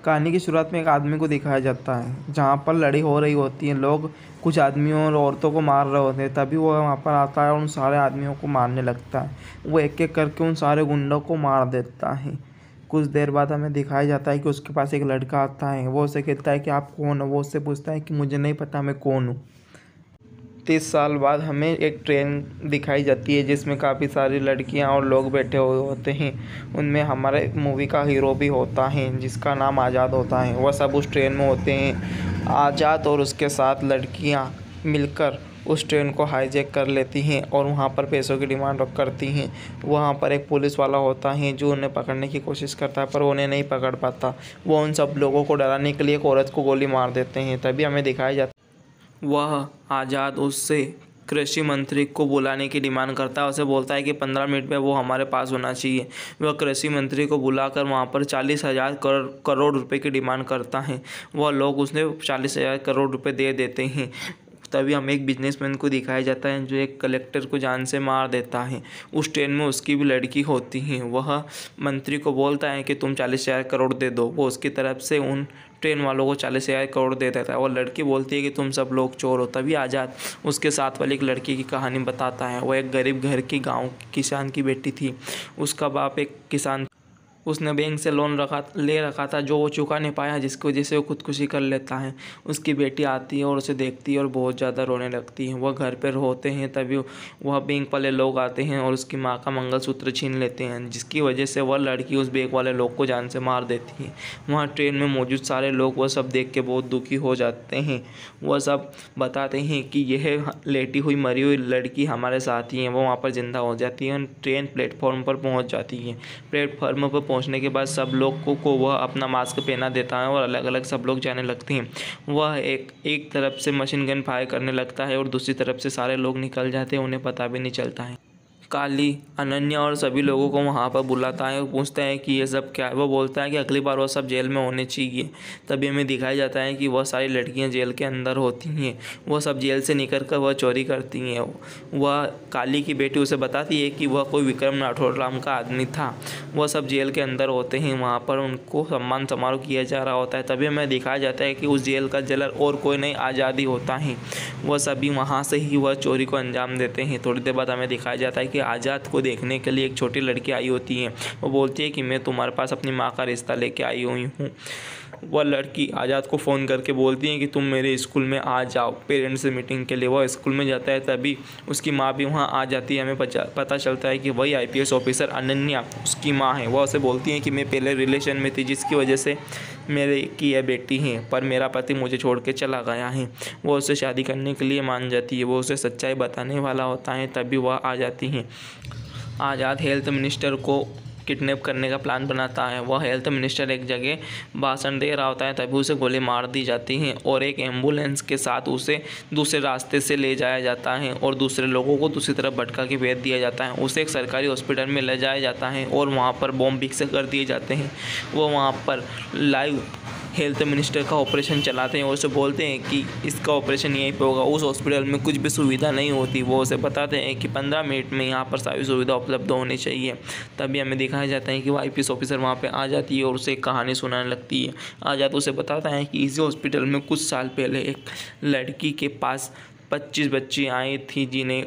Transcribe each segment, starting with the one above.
कहानी की शुरुआत में एक आदमी को दिखाया जाता है जहाँ पर लड़ाई हो रही होती है। लोग कुछ आदमियों और औरतों को मार रहे होते हैं। तभी वो वहाँ पर आता है और उन सारे आदमियों को मारने लगता है। वो एक एक करके उन सारे गुंडों को मार देता है। कुछ देर बाद हमें दिखाया जाता है कि उसके पास एक लड़का आता है। वो उससे कहता है कि आप कौन हो। वो उससे पूछता है कि मुझे नहीं पता मैं कौन हूँ। 30 साल बाद हमें एक ट्रेन दिखाई जाती है जिसमें काफ़ी सारी लड़कियां और लोग बैठे हुए होते हैं। उनमें हमारे मूवी का हीरो भी होता है जिसका नाम आज़ाद होता है। वह सब उस ट्रेन में होते हैं। आज़ाद और उसके साथ लड़कियां मिलकर उस ट्रेन को हाईजैक कर लेती हैं और वहाँ पर पैसों की डिमांड करती हैं। वहाँ पर एक पुलिस वाला होता है जो उन्हें पकड़ने की कोशिश करता है पर उन्हें नहीं पकड़ पाता। वो उन सब लोगों को डराने के लिए एक औरत को गोली मार देते हैं। तभी हमें दिखाया जाता है वह आज़ाद उससे कृषि मंत्री को बुलाने की डिमांड करता है। उसे बोलता है कि 15 मिनट में वो हमारे पास होना चाहिए। वह कृषि मंत्री को बुलाकर वहाँ पर 40,000 करोड़ रुपए की डिमांड करता है। वह लोग उसने 40,000 करोड़ रुपए दे देते हैं। तभी हमें एक बिजनेसमैन को दिखाया जाता है जो एक कलेक्टर को जान से मार देता है। उस ट्रेन में उसकी भी लड़की होती है। वह मंत्री को बोलता है कि तुम 40,000 करोड़ दे दो। वो उसकी तरफ से उन ट्रेन वालों को 40,000 करोड़ दे देता है और लड़की बोलती है कि तुम सब लोग चोर हो। तभी आज़ाद उसके साथ वाली एक लड़की की कहानी बताता है। वो एक गरीब घर की गाँव किसान की बेटी थी। उसका बाप एक किसान, उसने बैंक से लोन ले रखा था जो वो चुका नहीं पाया, जिसकी वजह से वो खुदकुशी कर लेता है। उसकी बेटी आती है और उसे देखती है और बहुत ज़्यादा रोने लगती है। वह घर पर होते हैं तभी वह बैंक वाले लोग आते हैं और उसकी माँ का मंगलसूत्र छीन लेते हैं, जिसकी वजह से वह लड़की उस बैंक वाले लोग को जान से मार देती है। वहाँ ट्रेन में मौजूद सारे लोग वह सब देख के बहुत दुखी हो जाते हैं। वह सब बताते हैं कि यह लेटी हुई मरी हुई लड़की हमारे साथ ही है। वो वहाँ पर जिंदा हो जाती है। ट्रेन प्लेटफॉर्म पर पहुँच जाती है। प्लेटफॉर्म पर पहुंचने के बाद सब लोग को वह अपना मास्क पहना देता है और अलग अलग सब लोग जाने लगते हैं। वह एक तरफ से मशीन गन फायर करने लगता है और दूसरी तरफ से सारे लोग निकल जाते हैं। उन्हें पता भी नहीं चलता है। काली, अनन्या और सभी लोगों को वहाँ पर बुलाता है और पूछता है कि ये सब क्या है। वो बोलता है कि अगली बार वो सब जेल में होने चाहिए। तभी हमें दिखाया जाता है कि वह सारी लड़कियाँ जेल के अंदर होती हैं। वह सब जेल से निकल कर वह चोरी करती हैं। वह काली की बेटी उसे बताती है कि वह कोई विक्रम राठौर नाम का आदमी था। वह सब जेल के अंदर होते हैं। वहाँ पर उनको सम्मान समारोह किया जा रहा होता है। तभी हमें दिखाया जाता है कि उस जेल का जेलर और कोई नहीं आज़ादी होता है। वह सभी वहाँ से ही वह चोरी को अंजाम देते हैं। थोड़ी देर बाद हमें दिखाया जाता है कि आज़ाद को देखने के लिए एक छोटी लड़की आई होती है। वो बोलती है कि मैं तुम्हारे पास अपनी माँ का रिश्ता लेके आई हुई हूँ। वह लड़की आज़ाद को फ़ोन करके बोलती है कि तुम मेरे स्कूल में आ जाओ पेरेंट्स से मीटिंग के लिए। वह स्कूल में जाता है तभी उसकी माँ भी वहाँ आ जाती है। हमें पता चलता है कि वही IPS ऑफिसर अनन्या उसकी माँ है। वह उसे बोलती है कि मैं पहले रिलेशन में थी जिसकी वजह से मेरे की यह बेटी है, पर मेरा पति मुझे छोड़ के चला गया है। वो उससे शादी करने के लिए मान जाती है। वो उसे सच्चाई बताने वाला होता है। तभी वह आ जाती हैं। आज़ाद हेल्थ मिनिस्टर को किडनैप करने का प्लान बनाता है। वह हेल्थ मिनिस्टर एक जगह भाषण दे रहा होता है तभी उसे गोली मार दी जाती है और एक एम्बुलेंस के साथ उसे दूसरे रास्ते से ले जाया जाता है और दूसरे लोगों को दूसरी तरफ भटका के भेज दिया जाता है। उसे एक सरकारी हॉस्पिटल में ले जाया जाता है और वहाँ पर बॉम्ब विकसित कर दिए जाते हैं। वो वहाँ पर लाइव हेल्थ मिनिस्टर का ऑपरेशन चलाते हैं और उसे बोलते हैं कि इसका ऑपरेशन यहीं पे होगा। उस हॉस्पिटल में कुछ भी सुविधा नहीं होती। वो उसे बताते हैं कि 15 मिनट में यहाँ पर सारी सुविधा उपलब्ध होनी चाहिए। तभी हमें दिखाया जाता है कि वो IPS ऑफिसर वहाँ पे आ जाती है और उसे एक कहानी सुनाने लगती है। आज़ाद उसे बताता है कि इसी हॉस्पिटल में कुछ साल पहले एक लड़की के पास 25 बच्ची आई थी जिन्हें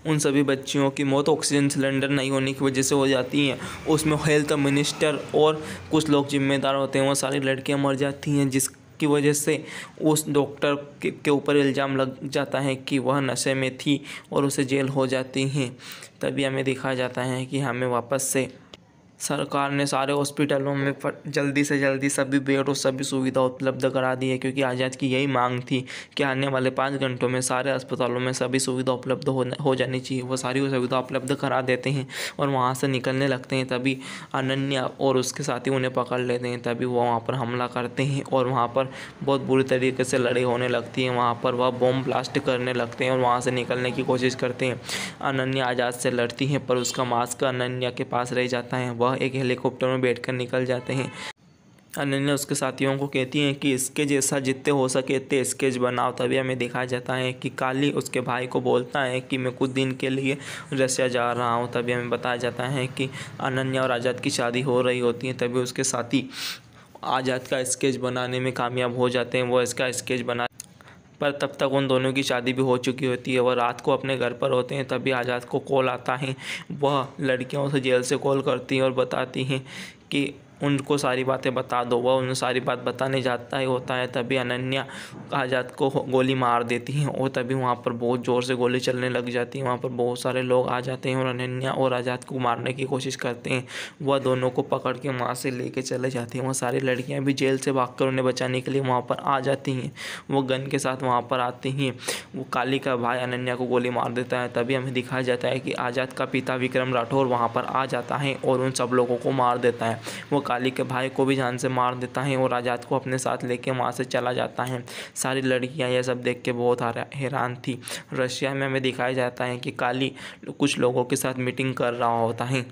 उन सभी बच्चियों की मौत ऑक्सीजन सिलेंडर नहीं होने की वजह से हो जाती हैं। उसमें हेल्थ मिनिस्टर और कुछ लोग जिम्मेदार होते हैं। वो सारी लड़कियां मर जाती हैं जिसकी वजह से उस डॉक्टर के ऊपर इल्ज़ाम लग जाता है कि वह नशे में थी और उसे जेल हो जाती हैं। तभी हमें दिखाया जाता है कि हमें वापस से सरकार ने सारे हॉस्पिटलों में जल्दी से जल्दी सभी बेड और सभी सुविधा उपलब्ध करा दी है, क्योंकि आज़ाद की यही मांग थी कि आने वाले 5 घंटों में सारे अस्पतालों में सभी सुविधा उपलब्ध हो जानी चाहिए। वो सारी सुविधा उपलब्ध करा देते हैं और वहाँ से निकलने लगते हैं। तभी अनन्या और उसके साथी उन्हें पकड़ लेते हैं। तभी वो वहाँ पर हमला करते हैं और वहाँ पर बहुत बुरी तरीके से लड़ाई होने लगती है। वहाँ पर वह बॉम्ब ब्लास्ट करने लगते हैं और वहाँ से निकलने की कोशिश करते हैं। अनन्या आज़ाद से लड़ती है पर उसका मास्क अनन्या के पास रह जाता है। वह एक हेलीकॉप्टर में बैठकर निकल जाते हैं। अनन्या उसके साथियों को कहती हैं कि इसके जैसा जितने हो सके इतने स्केच बनाओ। तभी हमें दिखाया जाता है कि काली उसके भाई को बोलता है कि मैं कुछ दिन के लिए रसिया जा रहा हूँ। तभी हमें बताया जाता है कि अनन्या और आज़ाद की शादी हो रही होती है। तभी उसके साथी आज़ाद का स्केच बनाने में कामयाब हो जाते हैं। वो इसका स्केच बना, पर तब तक उन दोनों की शादी भी हो चुकी होती है। वह रात को अपने घर पर होते हैं, तभी आज़ाद को कॉल आता है। वह लड़कियों से जेल से कॉल करती हैं और बताती हैं कि उनको सारी बातें बता दो। वह उन्हें सारी बात बताने जाता ही होता है, तभी अनन्या आज़ाद को गोली मार देती हैं और तभी वहाँ पर बहुत ज़ोर से गोली चलने लग जाती है। वहाँ पर बहुत सारे लोग आ जाते हैं और अनन्या और आज़ाद को मारने की कोशिश करते हैं। वह दोनों को पकड़ के वहाँ से लेके चले जाती हैं। वह सारी लड़कियाँ भी जेल से भागकर उन्हें बचाने के लिए वहाँ पर आ जाती हैं। वो गन के साथ वहाँ पर आती हैं। वो काली का भाई अनन्या को गोली मार देता है। तभी हमें दिखाया जाता है कि आज़ाद का पिता विक्रम राठौर वहाँ पर आ जाता है और उन सब लोगों को मार देता है। वो काली के भाई को भी जान से मार देता है और आज़ाद को अपने साथ लेके वहाँ से चला जाता है। सारी लड़कियाँ यह सब देख के बहुत हैरान थी। रशिया में हमें दिखाया जाता है कि काली कुछ लोगों के साथ मीटिंग कर रहा होता है।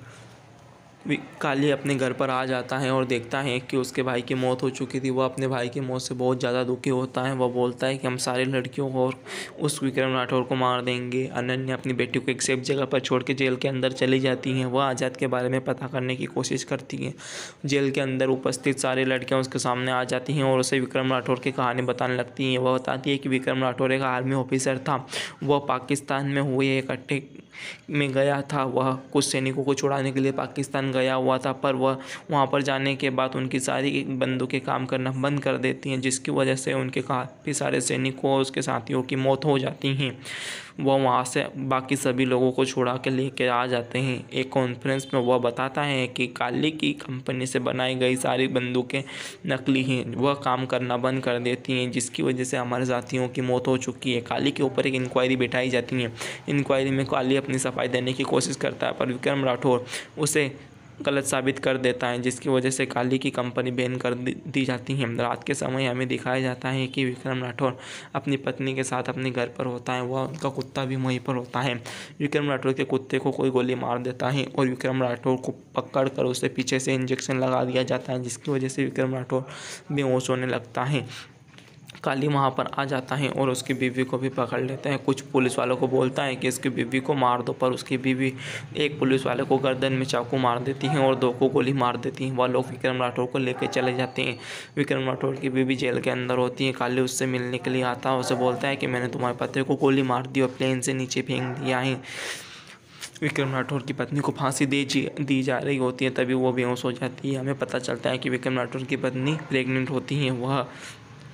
काली अपने घर पर आ जाता है और देखता है कि उसके भाई की मौत हो चुकी थी। वह अपने भाई की मौत से बहुत ज़्यादा दुखी होता है। वह बोलता है कि हम सारी लड़कियों को और उस विक्रम राठौर को मार देंगे। अनन्या अपनी बेटी को एक सेफ जगह पर छोड़ के जेल के अंदर चली जाती हैं। वह आज़ाद के बारे में पता करने की कोशिश करती हैं। जेल के अंदर उपस्थित सारी लड़कियाँ उसके सामने आ जाती हैं और उसे विक्रम राठौर की कहानी बताने लगती हैं। वह बताती है कि विक्रम राठौर एक आर्मी ऑफिसर था। वह पाकिस्तान में हुए एक अटैक में गया था। वह कुछ सैनिकों को छुड़ाने के लिए पाकिस्तान गया हुआ था, पर वह वहाँ पर जाने के बाद उनकी सारी बंदूकें काम करना बंद कर देती हैं, जिसकी वजह से उनके काफ़ी सारे सैनिकों और उसके साथियों की मौत हो जाती हैं। वह वहाँ से बाकी सभी लोगों को छुड़ा के लेके आ जाते हैं। एक कॉन्फ्रेंस में वह बताता है कि काली की कंपनी से बनाई गई सारी बंदूकें नकली हैं। वह काम करना बंद कर देती हैं, जिसकी वजह से हमारे साथियों की मौत हो चुकी है। काली के ऊपर एक इंक्वायरी बिठाई जाती है। इंक्वायरी में काली अपनी सफाई देने की कोशिश करता है, पर विक्रम राठौर उसे गलत साबित कर देता है, जिसकी वजह से काली की कंपनी बैन कर दी जाती है। रात के समय हमें दिखाया जाता है कि विक्रम राठौर अपनी पत्नी के साथ अपने घर पर होता है। वह उनका कुत्ता भी वहीं पर होता है। विक्रम राठौर के कुत्ते को कोई गोली मार देता है और विक्रम राठौर को पकड़ कर उसे पीछे से इंजेक्शन लगा दिया जाता है, जिसकी वजह से विक्रम राठौर बेहोश होने लगता है। काली वहाँ पर आ जाता है और उसकी बीवी को भी पकड़ लेता है। कुछ पुलिस वालों को बोलता है कि इसकी बीवी को मार दो, पर उसकी बीवी एक पुलिस वाले को गर्दन में चाकू मार देती है और 2 को गोली मार देती है। वह लोग विक्रम राठौर को लेकर चले जाते हैं। विक्रम राठौर की बीवी जेल के अंदर होती है। काली उससे मिलने के लिए आता है। उसे बोलता है कि मैंने तुम्हारे पति को गोली मार दी और प्लेन से नीचे फेंक दिया है। विक्रम राठौर की पत्नी को फांसी दी जा रही होती है, तभी वो बेहोश हो जाती है। हमें पता चलता है कि विक्रम राठौर की पत्नी प्रेग्नेंट होती है। वह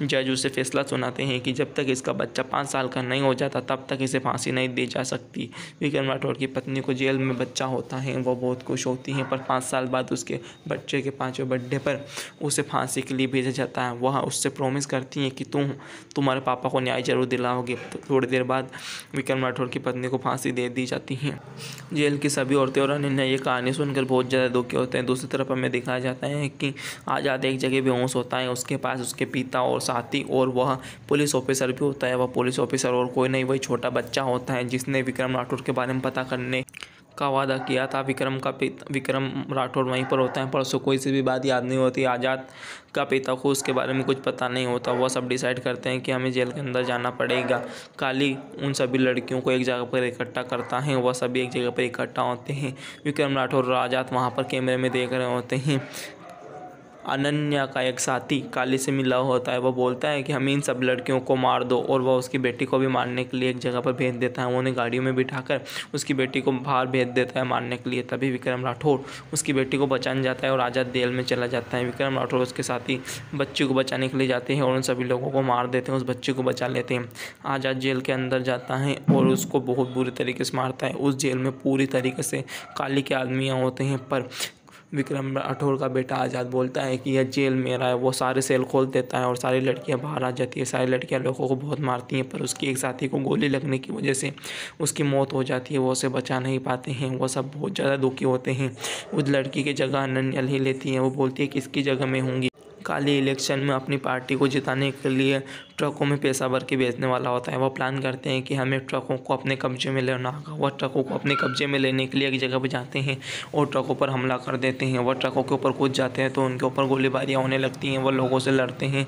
जज उसे फैसला सुनाते हैं कि जब तक इसका बच्चा 5 साल का नहीं हो जाता तब तक इसे फांसी नहीं दी जा सकती। विक्रम राठौर की पत्नी को जेल में बच्चा होता है। वह बहुत खुश होती हैं, पर 5 साल बाद उसके बच्चे के 5वें बर्थडे पर उसे फांसी के लिए भेजा जाता है। वह उससे प्रॉमिस करती हैं कि तुम्हारे पापा को न्याय जरूर दिलाओगे। तो थोड़ी देर बाद विक्रम राठौर की पत्नी को फांसी दे दी जाती है। जेल की सभी औरतें और अनन्या ये कहानी सुनकर बहुत ज़्यादा दुखी होते हैं। दूसरी तरफ हमें दिखाया जाता है कि आज़ाद एक जगह बेहोश होता है। उसके पास उसके पिता और साथी और वह पुलिस ऑफिसर भी होता है। वह पुलिस ऑफिसर और कोई नहीं, वही छोटा बच्चा होता है जिसने विक्रम राठौर के बारे में पता करने का वादा किया था। विक्रम राठौर वहीं पर होता है, पर उसको कोई सी भी बात याद नहीं होती। आज़ाद का पिता को उसके बारे में कुछ पता नहीं होता। वह सब डिसाइड करते हैं कि हमें जेल के अंदर जाना पड़ेगा। काली उन सभी लड़कियों को एक जगह पर इकट्ठा करता है। वह सभी एक जगह पर इकट्ठा होते हैं। विक्रम राठौर और आज़ाद वहाँ पर कैमरे में देख रहे होते हैं। अनन्या का एक साथी काली से मिला होता है। वह बोलता है कि हम इन सब लड़कियों को मार दो और वह उसकी बेटी को भी मारने के लिए एक जगह पर भेज देता है। उन्हें गाड़ियों में बिठाकर उसकी बेटी को बाहर भेज देता है मारने के लिए। तभी विक्रम राठौर उसकी बेटी को बचाने जाता है और आज़ाद जेल में चला जाता है। विक्रम राठौर उसके साथी बच्ची को बचाने के लिए जाते हैं और उन सभी लोगों को मार देते हैं। उस बच्ची को बचा लेते हैं। आज़ाद जेल के अंदर जाता है और उसको बहुत बुरी तरीके से मारता है। उस जेल में पूरी तरीके से काली के आदमियाँ होते हैं, पर विक्रम राठौर का बेटा आज़ाद बोलता है कि यह जेल मेरा है। वो सारे सेल खोल देता है और सारी लड़कियां बाहर आ जाती है। सारी लड़कियां लोगों को बहुत मारती हैं, पर उसकी एक साथी को गोली लगने की वजह से उसकी मौत हो जाती है। वो उसे बचा नहीं पाते हैं। वो सब बहुत ज़्यादा दुखी होते हैं। उस लड़की की जगह अनन्या ही लेती है। वो बोलती है कि इसकी जगह मैं होंगी। काली इलेक्शन में अपनी पार्टी को जिताने के लिए ट्रकों में पैसा भर के बेचने वाला होता है। वह प्लान करते हैं कि हमें ट्रकों को अपने कब्जे में लेना होगा। वह ट्रकों को अपने कब्जे में लेने के लिए एक जगह पर जाते हैं और ट्रकों पर हमला कर देते हैं। वह ट्रकों के ऊपर कूद जाते हैं तो उनके ऊपर गोलीबारियाँ होने लगती हैं। वह लोगों से लड़ते हैं,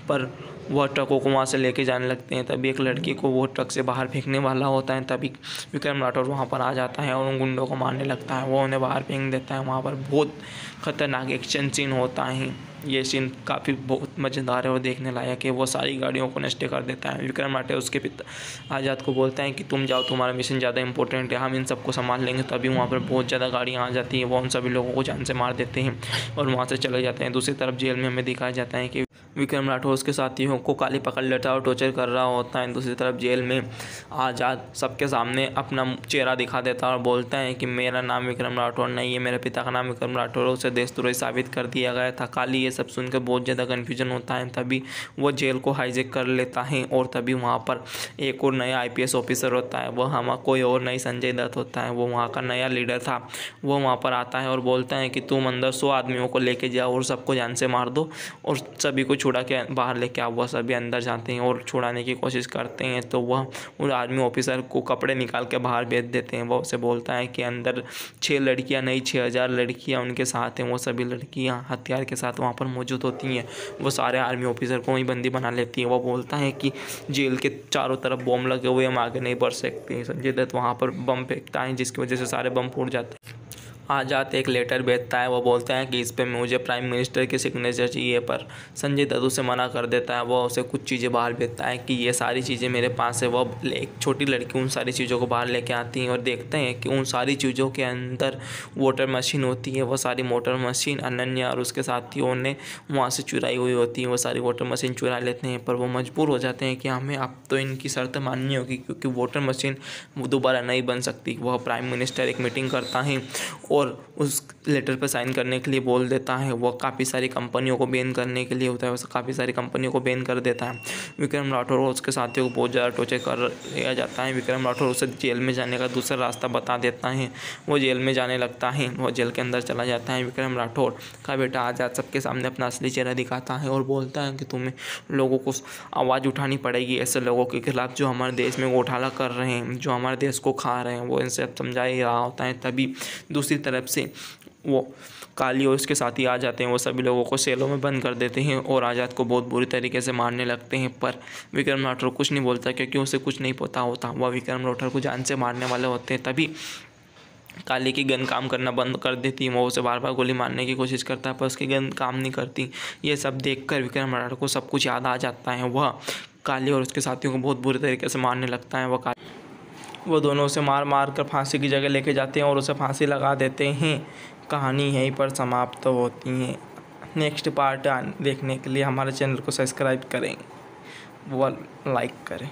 पर वह ट्रकों को वहाँ से लेके जाने लगते हैं। तभी एक लड़की को वो ट्रक से बाहर फेंकने वाला होता है। तभी विक्रम राठौर वहाँ पर आ जाता है और उन गुंडों को मारने लगता है। वो उन्हें बाहर फेंक देता है। वहाँ पर बहुत खतरनाक एक्शन सीन होता है। ये सीन काफ़ी बहुत मज़ेदार है और देखने लायक है। वो सारी गाड़ियों को नष्ट कर देता है। विक्रम राठौर उसके पिता आज़ाद को बोलता है कि तुम जाओ, तुम्हारा मिशन ज़्यादा इंपॉर्टेंट है, हम इन सबको संभाल लेंगे। तभी वहाँ पर बहुत ज़्यादा गाड़ियाँ आ जाती हैं, वो उन सभी लोगों को जान से मार देते हैं और वहाँ से चले जाते हैं। दूसरी तरफ जेल में हमें दिखाया जाता है कि विक्रम राठौर उसके साथियों को काली पकड़ लेता है और टॉर्चर कर रहा होता है। दूसरी तरफ जेल में आज़ाद सबके सामने अपना चेहरा दिखा देता है और बोलता है कि मेरा नाम विक्रम राठौर नहीं है, मेरे पिता का नाम विक्रम राठौर, उसे देशद्रोही साबित कर दिया गया था। काली ये सब सुनकर बहुत ज़्यादा कन्फ्यूजन होता है। तभी वो जेल को हाईजैक कर लेता है और तभी वहाँ पर एक और नया IPS ऑफिसर होता है, वह हम कोई और नहीं संजय दत्त होता है। वो वहाँ का नया लीडर था। वो वहाँ पर आता है और बोलता है कि तुम अंदर 100 आदमियों को लेके जाओ और सबको जान से मार दो और सभी को छुड़ा के बाहर लेके आओ। वह सभी अंदर जाते हैं और छुड़ाने की कोशिश करते हैं तो वह उन आर्मी ऑफिसर को कपड़े निकाल के बाहर भेज देते हैं। वह उसे बोलता है कि अंदर 6 लड़कियां नहीं 6000 लड़कियां उनके साथ हैं। वो सभी लड़कियां हथियार के साथ वहाँ पर मौजूद होती हैं। वो सारे आर्मी ऑफिसर को ही बंदी बना लेती हैं। वो बोलता है कि जेल के चारों तरफ बम लगे हुए, हम आगे नहीं बढ़ सकते। संजय दत्त वहाँ पर बम फेंकता है जिसकी वजह से सारे बम फूट जाते हैं। आज़ाद एक लेटर भेजता है। वो बोलता है कि इस पे मुझे प्राइम मिनिस्टर की सिग्नेचर चाहिए, पर संजय दत्त उसे मना कर देता है। वो उसे कुछ चीज़ें बाहर भेजता है कि ये सारी चीज़ें मेरे पास है। वो एक छोटी लड़की उन सारी चीज़ों को बाहर लेके आती हैं और देखते हैं कि उन सारी चीज़ों के अंदर वोटर मशीन होती है। वो सारी मोटर मशीन अनन्या और उसके साथियों ने वहाँ से चुराई हुई होती है। वो सारी वोटर मशीन चुरा लेते हैं, पर वो मजबूर हो जाते हैं कि हमें अब तो इनकी शर्त माननी होगी क्योंकि वोटर मशीन दोबारा नहीं बन सकती। वह प्राइम मिनिस्टर एक मीटिंग करता है और उस लेटर पर साइन करने के लिए बोल देता है। वो काफ़ी सारी कंपनियों को बैन करने के लिए होता है, वो काफ़ी सारी कंपनियों को बैन कर देता है। विक्रम राठौर और उसके साथियों को बहुत ज़्यादा टॉर्चर कर लिया जाता है। विक्रम राठौर उसे जेल में जाने का दूसरा रास्ता बता देता है। वो जेल में जाने लगता है, वो जेल के अंदर चला जाता है। विक्रम राठौर का बेटा आज़ाद सबके सामने अपना असली चेहरा दिखाता है और बोलता है कि तुम्हें लोगों को आवाज़ उठानी पड़ेगी ऐसे लोगों के खिलाफ जो हमारे देश में घोटाला कर रहे हैं, जो हमारे देश को खा रहे हैं। वो इनसे समझा ही रहा होता है। तभी दूसरी तरफ से वो काली और उसके साथी आ जाते हैं। वो सभी लोगों को सेलों में बंद कर देते हैं और आज़ाद को बहुत बुरी तरीके से मारने लगते हैं, पर विक्रम राठौर कुछ नहीं बोलता क्योंकि उसे कुछ नहीं पता होता। वह विक्रम राठौर को जान से मारने वाले होते हैं। तभी काली की गन काम करना बंद कर देती है। वो उसे बार बार गोली मारने की कोशिश करता है पर उसकी गन काम नहीं करती। ये सब देखकर विक्रम राठौर को सब कुछ याद आ जाता है। वह काली और उसके साथियों को बहुत बुरी तरीके से मारने लगता है। वो दोनों उसे मार मार कर फांसी की जगह लेके जाते हैं और उसे फांसी लगा देते हैं। कहानी यहीं पर समाप्त होती है। नेक्स्ट पार्ट देखने के लिए हमारे चैनल को सब्सक्राइब करें व लाइक करें।